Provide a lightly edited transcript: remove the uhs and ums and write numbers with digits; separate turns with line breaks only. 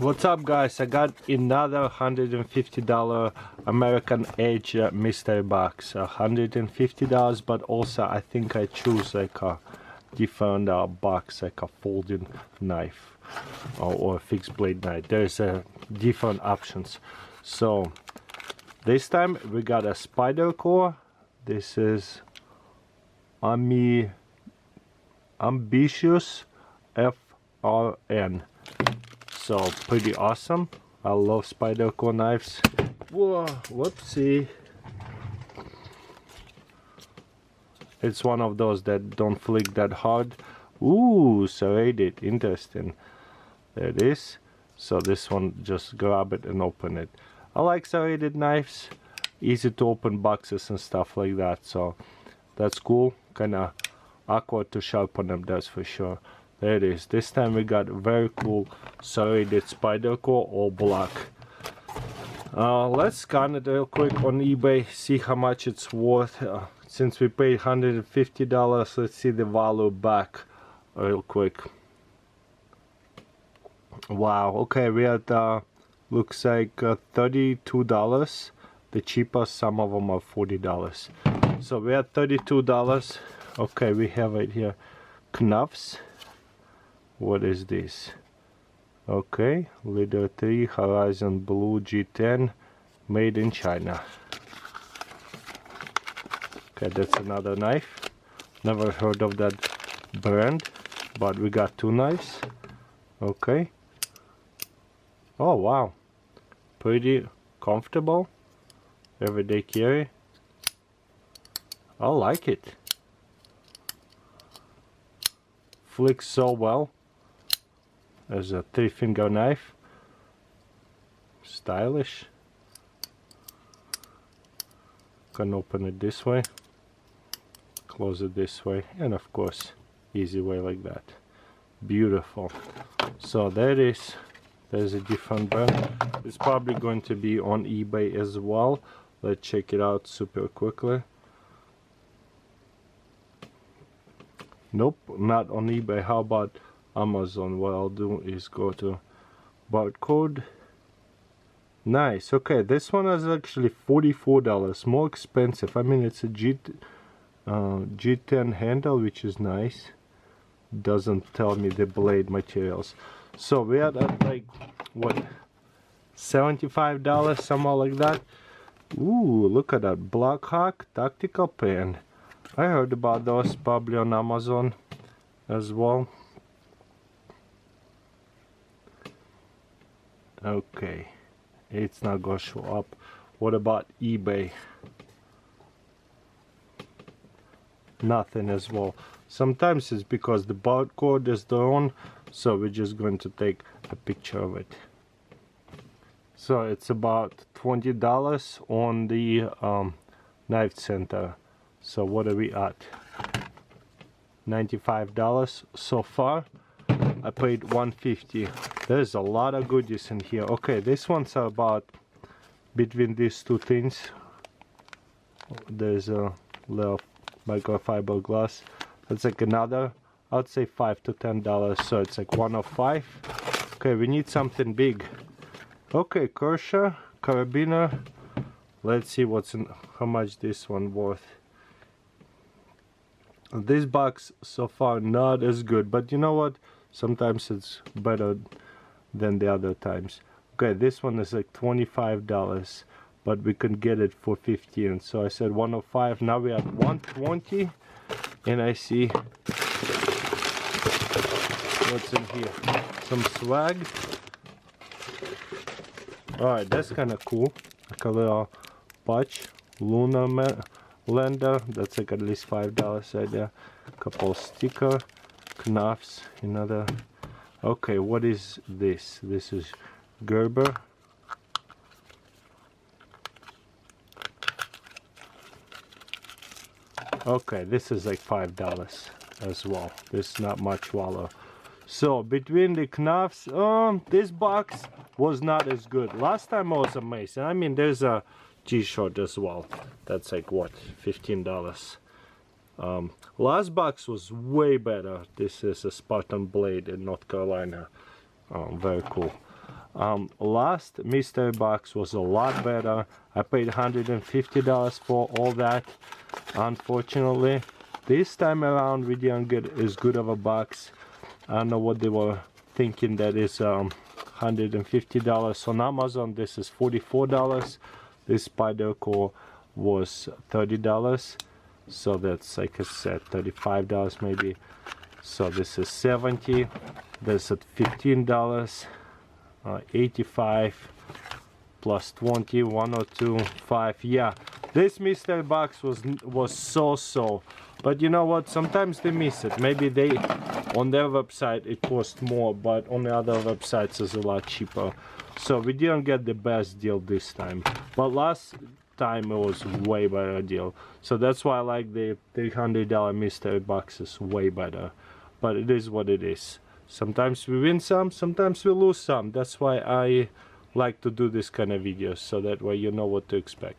What's up, guys? I got another $150 American Edge mystery box. $150, but also I think I choose like a different box, like a folding knife or a fixed blade knife. There's different options. So this time we got a Spyderco. This is Ambitious FRN. So pretty awesome. I love Spyderco knives. Whoa, whoopsie. It's one of those that don't flick that hard. Ooh, serrated, interesting. There it is. So this one, just grab it and open it. I like serrated knives. Easy to open boxes and stuff like that. So that's cool. Kinda awkward to sharpen them, that's for sure. There it is. This time we got very cool serrated Spyderco, all black. Let's scan it real quick on eBay, see how much it's worth. Since we paid $150, let's see the value back real quick. Wow, okay, we had looks like $32. The cheapest, some of them are $40. So we had $32. Okay, we have it here. Knuffs. What is this? Okay, Leader 3 Horizon Blue G10, made in China. Okay, that's another knife. Never heard of that brand, but we got two knives. Okay. Oh wow, pretty comfortable. Everyday carry. I like it. Flicks so well. There's a 3-finger knife. Stylish. Can open it this way. Close it this way. And of course, easy way like that. Beautiful. So there it is. There's a different brand. It's probably going to be on eBay as well. Let's check it out super quickly. Nope, not on eBay. How about Amazon? What I'll do is go to barcode. Nice. Okay, this one is actually $44, more expensive. I mean, it's a G10 handle, which is nice. Doesn't tell me the blade materials. So we had like what, $75, somewhere like that. Ooh, look at that Blackhawk tactical pen. I heard about those, probably on Amazon as well. Okay, it's not gonna show up. What about eBay? Nothing as well. Sometimes it's because the barcode is drawn, so we're just going to take a picture of it. So it's about $20 on the Knife Center. So what are we at? $95 so far. I paid $150. There's a lot of goodies in here. Okay, this one's about between these two things. There's a little microfiber glass. That's like another, I'd say $5 to $10. So it's like 1 of 5. Okay, we need something big. Okay, Kershaw carabiner. Let's see what's in, how much this one worth. This box so far not as good, but you know what? Sometimes it's better than the other times. Okay, this one is like $25, but we can get it for $15. So I said 1 of 5. Now we're at $120, and I see what's in here. Some swag. Alright, that's kind of cool. Like a little patch. Lunar lander. That's like at least $5 right there. Couple sticker. Knuffs. Another. Okay, what is this? This is Gerber. Okay, this is like $5 as well. This is not much value. So between the Knuffs, this box was not as good. Last time I was amazing. I mean, there's a G-Short as well. That's like what, $15. Last box was way better. This is a Spartan blade in North Carolina. Very cool. Last mystery box was a lot better. I paid $150 for all that. Unfortunately, this time around we didn't get as good of a box. I don't know what they were thinking. That is $150 on Amazon. This is $44. This Spyderco was $30. So that's, like I said, $35 maybe. So this is $70. That's at $15. 85 plus 20, 102, 5. Yeah, this mystery box was so. But you know what? Sometimes they miss it. Maybe they, on their website it cost more, but on the other websites it's a lot cheaper. So we didn't get the best deal this time. But last time it was way better deal. So that's why I like the $300 mystery boxes way better. But it is what it is. Sometimes we win some, sometimes we lose some. That's why I like to do this kind of videos, so that way you know what to expect.